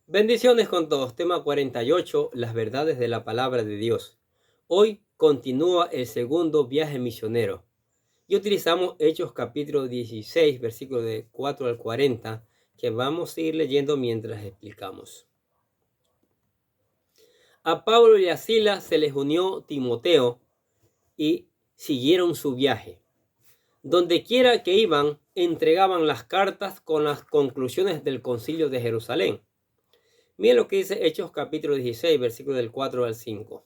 Bendiciones con todos. Tema 48, las verdades de la palabra de Dios. Hoy continúa el segundo viaje misionero y utilizamos Hechos capítulo 16, versículos de 4 al 40, que vamos a ir leyendo mientras explicamos. A Pablo y a Silas se les unió Timoteo y siguieron su viaje. Donde quiera que iban, entregaban las cartas con las conclusiones del concilio de Jerusalén. Miren lo que dice Hechos capítulo 16, versículos del 4 al 5.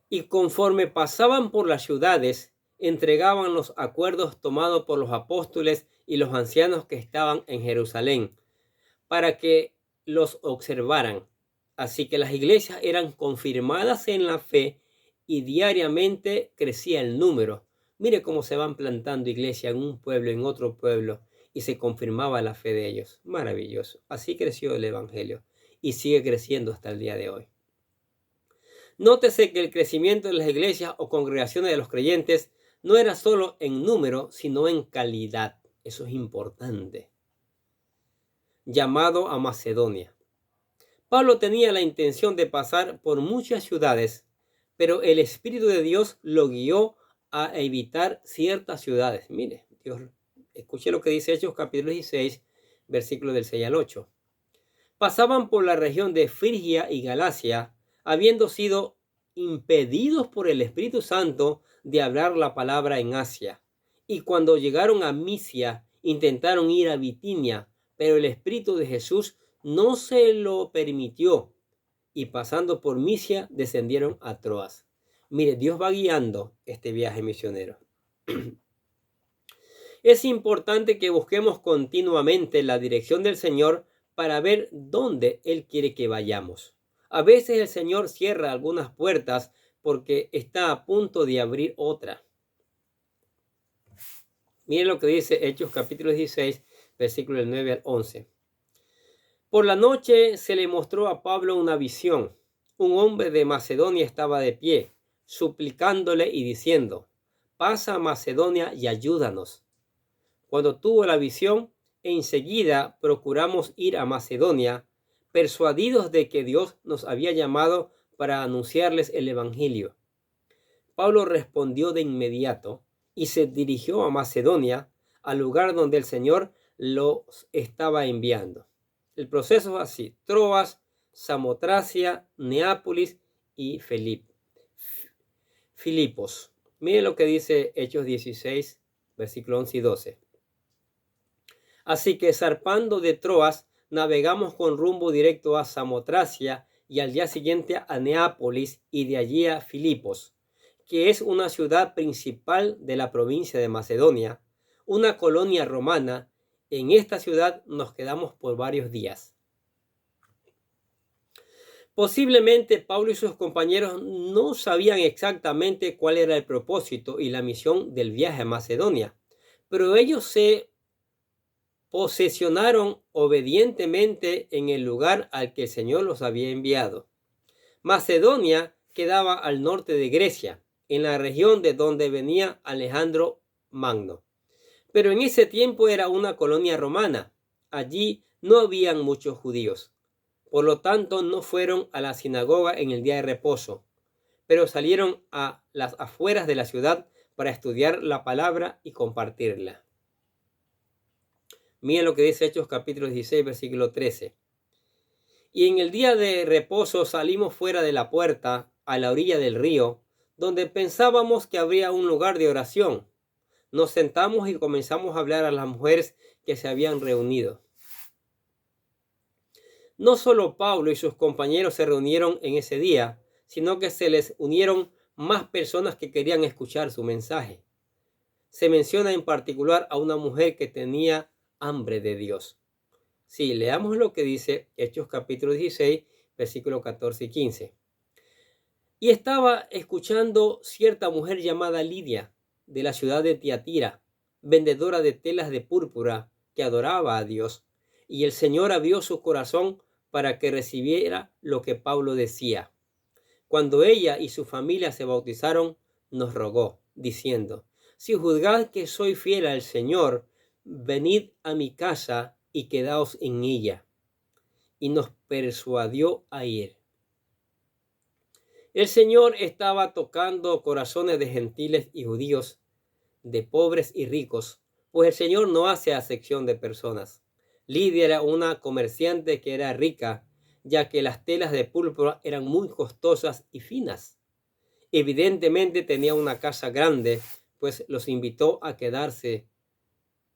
Y conforme pasaban por las ciudades, entregaban los acuerdos tomados por los apóstoles y los ancianos que estaban en Jerusalén, para que los observaran. Así que las iglesias eran confirmadas en la fe y diariamente crecía el número. Mire cómo se van plantando iglesias en un pueblo, en otro pueblo, y se confirmaba la fe de ellos. Maravilloso. Así creció el evangelio y sigue creciendo hasta el día de hoy. Nótese que el crecimiento de las iglesias o congregaciones de los creyentes no era solo en número, sino en calidad. Eso es importante. Llamado a Macedonia. Pablo tenía la intención de pasar por muchas ciudades, pero el Espíritu de Dios lo guió a evitar ciertas ciudades. Mire, Dios, escuche lo que dice Hechos capítulo 16, versículos del 6 al 8. Pasaban por la región de Frigia y Galacia, habiendo sido impedidos por el Espíritu Santo de hablar la palabra en Asia. Y cuando llegaron a Misia, intentaron ir a Bitinia, pero el Espíritu de Jesús no se lo permitió. Y pasando por Misia, descendieron a Troas. Mire, Dios va guiando este viaje misionero. Es importante que busquemos continuamente la dirección del Señor para ver dónde Él quiere que vayamos. A veces el Señor cierra algunas puertas porque está a punto de abrir otra. Miren lo que dice Hechos capítulo 16, versículos 9 al 11. Por la noche se le mostró a Pablo una visión. Un hombre de Macedonia estaba de pie, suplicándole y diciendo: pasa a Macedonia y ayúdanos. Cuando tuvo la visión, enseguida procuramos ir a Macedonia, persuadidos de que Dios nos había llamado para anunciarles el Evangelio. Pablo respondió de inmediato y se dirigió a Macedonia, al lugar donde el Señor los estaba enviando. El proceso es así: Troas, Samotracia, Neápolis y Filipos. Miren lo que dice Hechos 16, versículos 11 y 12. Así que zarpando de Troas, navegamos con rumbo directo a Samotracia y al día siguiente a Neápolis y de allí a Filipos, que es una ciudad principal de la provincia de Macedonia, una colonia romana. En esta ciudad nos quedamos por varios días. Posiblemente Pablo y sus compañeros no sabían exactamente cuál era el propósito y la misión del viaje a Macedonia, pero ellos se posesionaron obedientemente en el lugar al que el Señor los había enviado. Macedonia quedaba al norte de Grecia, en la región de donde venía Alejandro Magno. Pero en ese tiempo era una colonia romana. Allí no habían muchos judíos. Por lo tanto, no fueron a la sinagoga en el día de reposo, pero salieron a las afueras de la ciudad para estudiar la palabra y compartirla. Miren lo que dice Hechos capítulo 16, versículo 13. Y en el día de reposo salimos fuera de la puerta, a la orilla del río, donde pensábamos que habría un lugar de oración. Nos sentamos y comenzamos a hablar a las mujeres que se habían reunido. No solo Pablo y sus compañeros se reunieron en ese día, sino que se les unieron más personas que querían escuchar su mensaje. Se menciona en particular a una mujer que tenía hambre de Dios. Sí, leamos lo que dice Hechos capítulo 16, versículos 14 y 15. Y estaba escuchando cierta mujer llamada Lidia, de la ciudad de Tiatira, vendedora de telas de púrpura, que adoraba a Dios. Y el Señor abrió su corazón para que recibiera lo que Pablo decía. Cuando ella y su familia se bautizaron, nos rogó, diciendo: si juzgáis que soy fiel al Señor, venid a mi casa y quedaos en ella. y nos persuadió a ir. El Señor estaba tocando corazones de gentiles y judíos, de pobres y ricos, pues el Señor no hace acepción de personas. Lidia era una comerciante que era rica, ya que las telas de púrpura eran muy costosas y finas. Evidentemente tenía una casa grande, pues los invitó a quedarse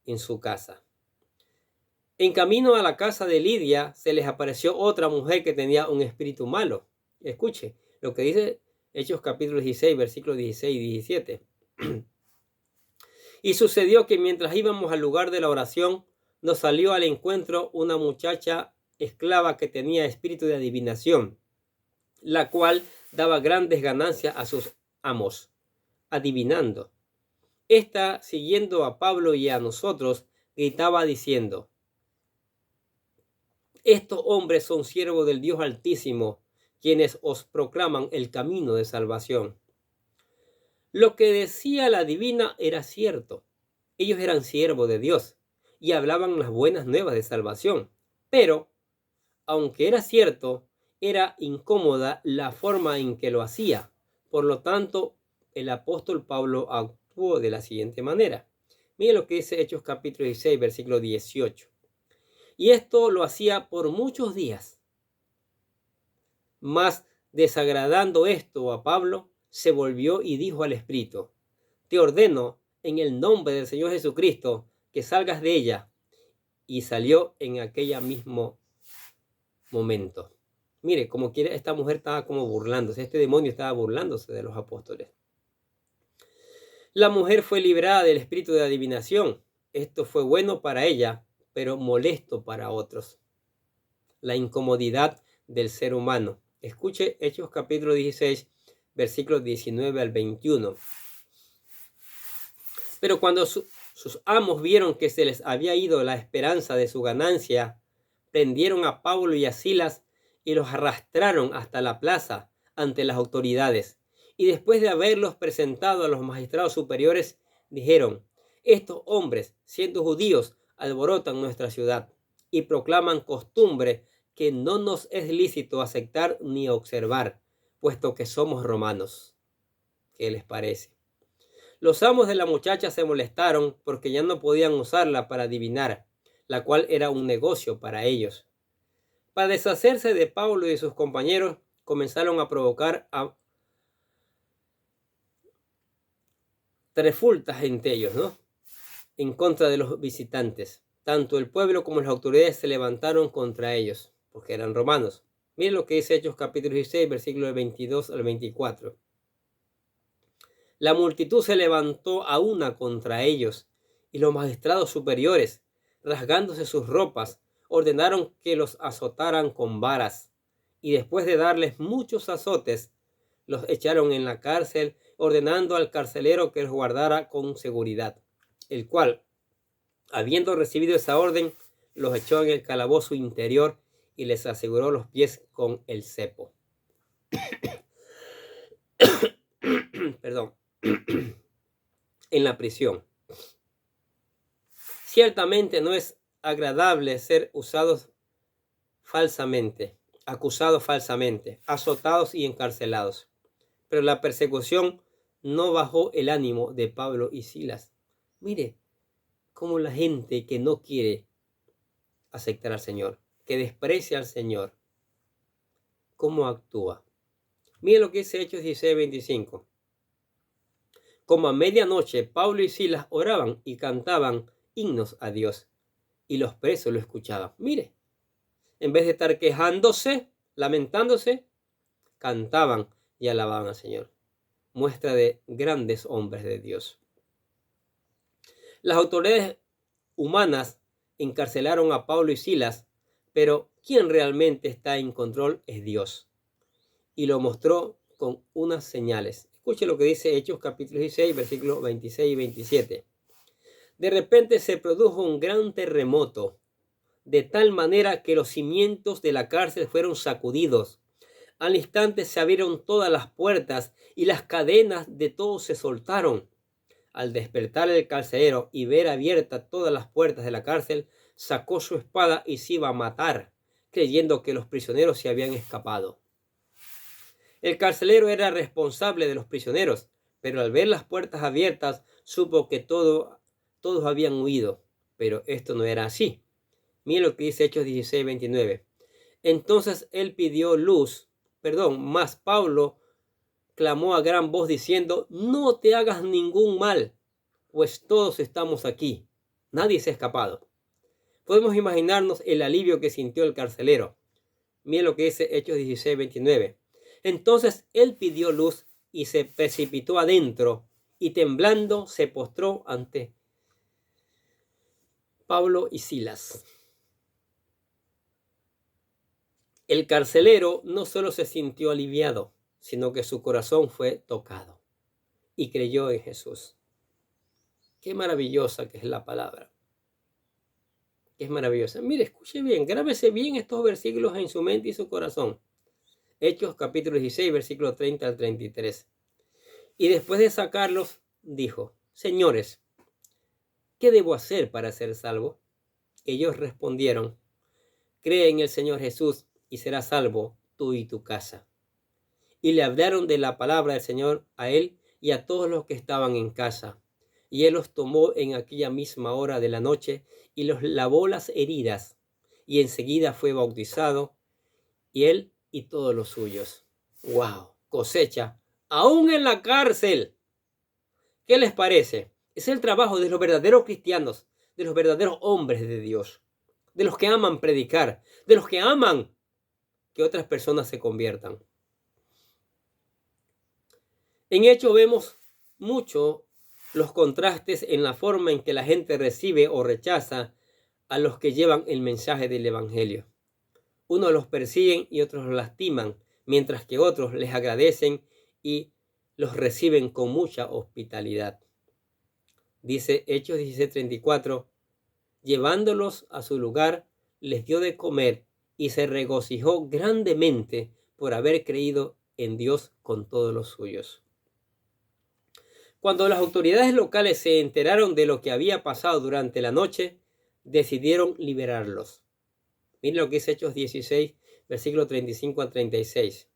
en su casa. En camino a la casa de Lidia se les apareció otra mujer que tenía un espíritu malo. Escuche lo que dice Hechos capítulo 16, versículos 16 y 17. Y sucedió que mientras íbamos al lugar de la oración, nos salió al encuentro una muchacha esclava que tenía espíritu de adivinación, la cual daba grandes ganancias a sus amos, adivinando. Esta, siguiendo a Pablo y a nosotros, gritaba diciendo: estos hombres son siervos del Dios Altísimo, quienes os proclaman el camino de salvación. Lo que decía la divina era cierto. Ellos eran siervos de Dios y hablaban las buenas nuevas de salvación. Pero, aunque era cierto, era incómoda la forma en que lo hacía. Por lo tanto, el apóstol Pablo actuó de la siguiente manera. Miren lo que dice Hechos capítulo 16, versículo 18. Y esto lo hacía por muchos días. Mas, desagradando esto a Pablo, se volvió y dijo al Espíritu: te ordeno en el nombre del Señor Jesucristo que salgas de ella. Y salió en aquel mismo momento. Mire, como quiere, esta mujer estaba como burlándose, este demonio estaba burlándose de los apóstoles. La mujer fue librada del espíritu de adivinación. Esto fue bueno para ella, pero molesto para otros. La incomodidad del ser humano. Escuche Hechos capítulo 16, versículos 19 al 21. Pero cuando sus amos vieron que se les había ido la esperanza de su ganancia, prendieron a Pablo y a Silas y los arrastraron hasta la plaza ante las autoridades. Y después de haberlos presentado a los magistrados superiores, dijeron: estos hombres, siendo judíos, alborotan nuestra ciudad y proclaman costumbre que no nos es lícito aceptar ni observar, puesto que somos romanos. ¿Qué les parece? Los amos de la muchacha se molestaron porque ya no podían usarla para adivinar, la cual era un negocio para ellos. Para deshacerse de Pablo y de sus compañeros, comenzaron a provocar trifulcas entre ellos, en contra de los visitantes. Tanto el pueblo como las autoridades se levantaron contra ellos, porque eran romanos. Miren lo que dice Hechos capítulo 16, versículos 22 al 24. La multitud se levantó a una contra ellos, y los magistrados superiores, rasgándose sus ropas, ordenaron que los azotaran con varas, y después de darles muchos azotes, los echaron en la cárcel, ordenando al carcelero que los guardara con seguridad, el cual, habiendo recibido esa orden, los echó en el calabozo interior y les aseguró los pies con el cepo. Perdón. En la prisión. Ciertamente no es agradable ser acusados falsamente, azotados y encarcelados. Pero la persecución no bajó el ánimo de Pablo y Silas. Mire cómo la gente que no quiere aceptar al Señor, que desprecia al Señor, cómo actúa. Mire lo que dice Hechos 16, 25. Como a medianoche, Pablo y Silas oraban y cantaban himnos a Dios, y los presos lo escuchaban. Mire, en vez de estar quejándose, lamentándose, cantaban y alababan al Señor. Muestra de grandes hombres de Dios. Las autoridades humanas encarcelaron a Pablo y Silas, pero quien realmente está en control es Dios, y lo mostró con unas señales. Escuche lo que dice Hechos capítulo 16, versículos 26 y 27. De repente se produjo un gran terremoto, de tal manera que los cimientos de la cárcel fueron sacudidos. Al instante se abrieron todas las puertas y las cadenas de todos se soltaron. Al despertar el carcelero y ver abiertas todas las puertas de la cárcel, sacó su espada y se iba a matar, creyendo que los prisioneros se habían escapado. El carcelero era responsable de los prisioneros, pero al ver las puertas abiertas supo que todos habían huido, pero esto no era así. Miren lo que dice Hechos 16:29. Entonces él pidió más Pablo clamó a gran voz diciendo: no te hagas ningún mal, pues todos estamos aquí. Nadie se ha escapado. Podemos imaginarnos el alivio que sintió el carcelero. Miren lo que dice Hechos 16:29. Entonces él pidió luz y se precipitó adentro y temblando se postró ante Pablo y Silas. El carcelero no solo se sintió aliviado, sino que su corazón fue tocado y creyó en Jesús. Qué maravillosa que es la palabra. Es maravillosa. Mire, escuche bien, grábese bien estos versículos en su mente y su corazón. Hechos capítulo 16, versículos 30 al 33. Y después de sacarlos, dijo: señores, ¿qué debo hacer para ser salvo? Ellos respondieron: cree en el Señor Jesús y serás salvo tú y tu casa. Y le hablaron de la palabra del Señor a él y a todos los que estaban en casa. Y él los tomó en aquella misma hora de la noche y los lavó las heridas. Y enseguida fue bautizado, y él y todos los suyos. ¡Wow! Cosecha, aún en la cárcel. ¿Qué les parece? Es el trabajo de los verdaderos cristianos, de los verdaderos hombres de Dios, de los que aman predicar, de los que aman que otras personas se conviertan. En Hechos vemos mucho los contrastes en la forma en que la gente recibe o rechaza a los que llevan el mensaje del Evangelio. Unos los persiguen y otros los lastiman, mientras que otros les agradecen y los reciben con mucha hospitalidad. Dice Hechos 16:34, llevándolos a su lugar, les dio de comer y se regocijó grandemente por haber creído en Dios con todos los suyos. Cuando las autoridades locales se enteraron de lo que había pasado durante la noche, decidieron liberarlos. Miren lo que es Hechos 16, versículos 35 al 36.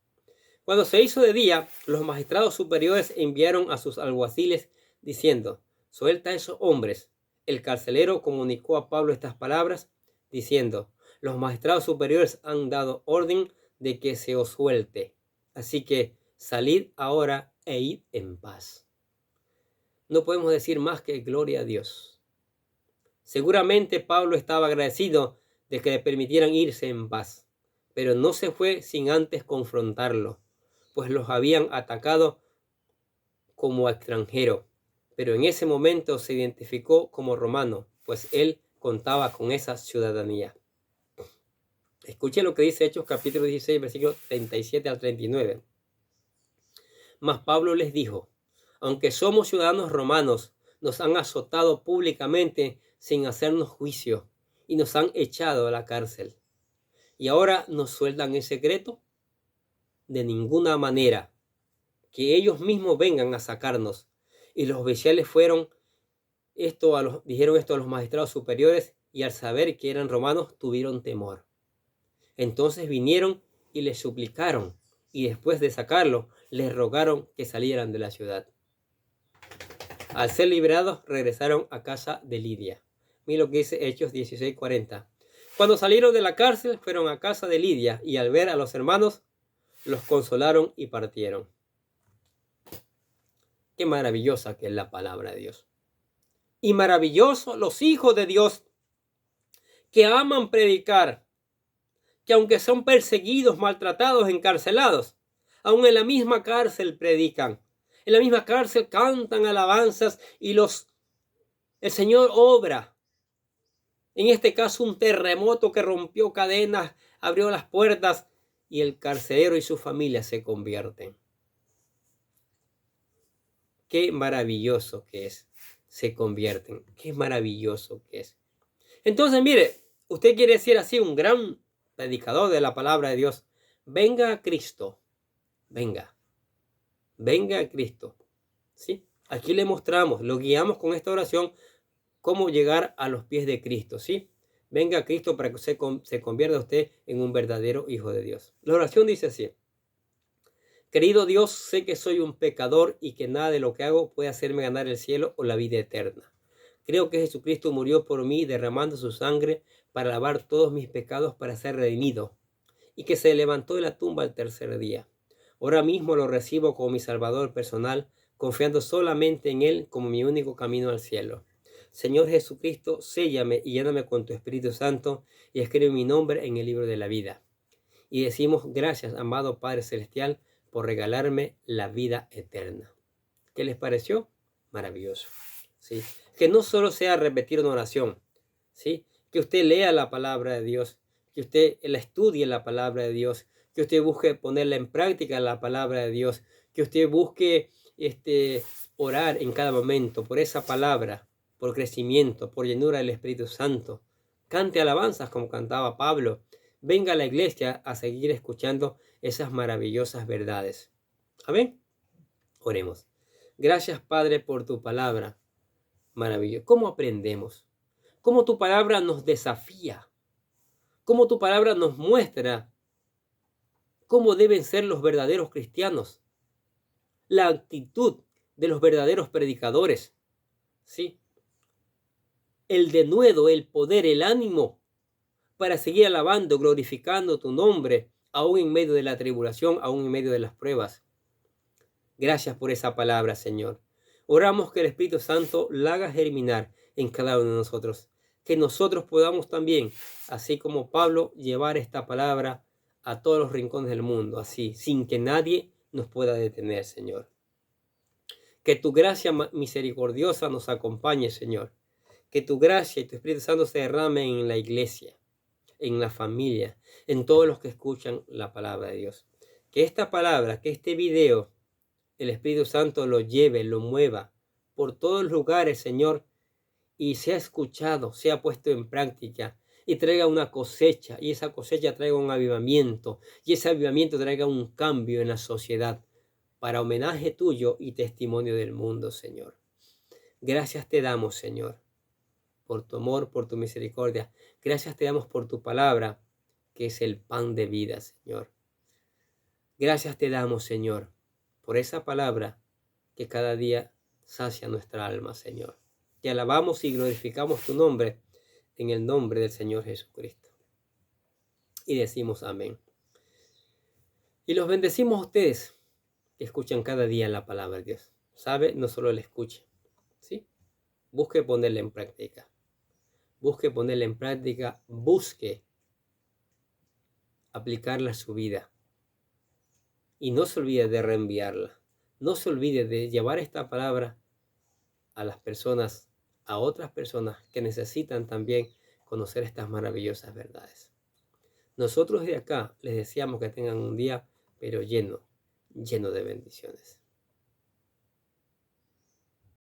Cuando se hizo de día, los magistrados superiores enviaron a sus alguaciles diciendo: suelta a esos hombres. El carcelero comunicó a Pablo estas palabras diciendo: los magistrados superiores han dado orden de que se os suelte. Así que salid ahora e id en paz. No podemos decir más que gloria a Dios. Seguramente Pablo estaba agradecido de que le permitieran irse en paz, pero no se fue sin antes confrontarlo, pues los habían atacado como extranjero, pero en ese momento se identificó como romano, pues él contaba con esa ciudadanía. Escuchen lo que dice Hechos capítulo 16, versículos 37 al 39. Mas Pablo les dijo: aunque somos ciudadanos romanos, nos han azotado públicamente sin hacernos juicio y nos han echado a la cárcel. ¿Y ahora nos sueltan en secreto? De ninguna manera. Que ellos mismos vengan a sacarnos. Y los oficiales dijeron esto a los magistrados superiores, y al saber que eran romanos tuvieron temor. Entonces vinieron y les suplicaron, y después de sacarlo, les rogaron que salieran de la ciudad. Al ser liberados, regresaron a casa de Lidia. Miren lo que dice Hechos 16:40. Cuando salieron de la cárcel, fueron a casa de Lidia, y al ver a los hermanos, los consolaron y partieron. Qué maravillosa que es la palabra de Dios. Y maravillosos los hijos de Dios que aman predicar, que aunque son perseguidos, maltratados, encarcelados, aún en la misma cárcel predican. En la misma cárcel cantan alabanzas y el Señor obra. En este caso, un terremoto que rompió cadenas, abrió las puertas y el carcelero y su familia se convierten. Qué maravilloso que es. Se convierten. Qué maravilloso que es. Entonces, mire, usted quiere ser así un gran predicador de la palabra de Dios. Venga a Cristo. Venga a Cristo. ¿Sí? Aquí le mostramos, lo guiamos con esta oración, cómo llegar a los pies de Cristo. ¿Sí? venga a Cristo para que se convierta usted en un verdadero hijo de Dios. La oración dice así: querido Dios, sé que soy un pecador y que nada de lo que hago puede hacerme ganar el cielo o la vida eterna. Creo que Jesucristo murió por mí derramando su sangre para lavar todos mis pecados para ser redimido, y que se levantó de la tumba al tercer día. Ahora mismo lo recibo como mi Salvador personal, confiando solamente en Él como mi único camino al cielo. Señor Jesucristo, séllame y lléname con tu Espíritu Santo y escribe mi nombre en el libro de la vida. Y decimos gracias, amado Padre Celestial, por regalarme la vida eterna. ¿Qué les pareció? Maravilloso. ¿Sí? Que no solo sea repetir una oración, ¿sí? Que usted lea la palabra de Dios, que usted la estudie la palabra de Dios, que usted busque ponerla en práctica la palabra de Dios, que usted busque orar en cada momento por esa palabra, por crecimiento, por llenura del Espíritu Santo. Cante alabanzas como cantaba Pablo. Venga a la iglesia a seguir escuchando esas maravillosas verdades. Amén. Oremos. Gracias, Padre, por tu palabra. Maravilloso. ¿Cómo aprendemos? ¿Cómo tu palabra nos desafía? ¿Cómo tu palabra nos muestra cómo deben ser los verdaderos cristianos? La actitud de los verdaderos predicadores. ¿Sí? El denuedo, el poder, el ánimo para seguir alabando, glorificando tu nombre, aún en medio de la tribulación, aún en medio de las pruebas. Gracias por esa palabra, Señor. Oramos que el Espíritu Santo la haga germinar en cada uno de nosotros. Que nosotros podamos también, así como Pablo, llevar esta palabra a todos los rincones del mundo, así, sin que nadie nos pueda detener, Señor. Que tu gracia misericordiosa nos acompañe, Señor. Que tu gracia y tu Espíritu Santo se derramen en la iglesia, en la familia, en todos los que escuchan la palabra de Dios. Que esta palabra, que este video, el Espíritu Santo lo lleve, lo mueva por todos los lugares, Señor, y sea escuchado, sea puesto en práctica y traiga una cosecha, y esa cosecha traiga un avivamiento, y ese avivamiento traiga un cambio en la sociedad para homenaje tuyo y testimonio del mundo, Señor. Gracias te damos, Señor, por tu amor, por tu misericordia. Gracias te damos por tu palabra, que es el pan de vida, Señor. Gracias te damos, Señor, por esa palabra que cada día sacia nuestra alma, Señor. Te alabamos y glorificamos tu nombre en el nombre del Señor Jesucristo. Y decimos amén. Y los bendecimos a ustedes que escuchan cada día la palabra de Dios. ¿Sabe? No solo la escuche, ¿sí? Busque ponerla en práctica. Busque ponerla en práctica. Busque aplicarla a su vida. Y no se olvide de reenviarla. No se olvide de llevar esta palabra a las personas, a otras personas que necesitan también conocer estas maravillosas verdades. Nosotros de acá les deseamos que tengan un día, pero lleno de bendiciones.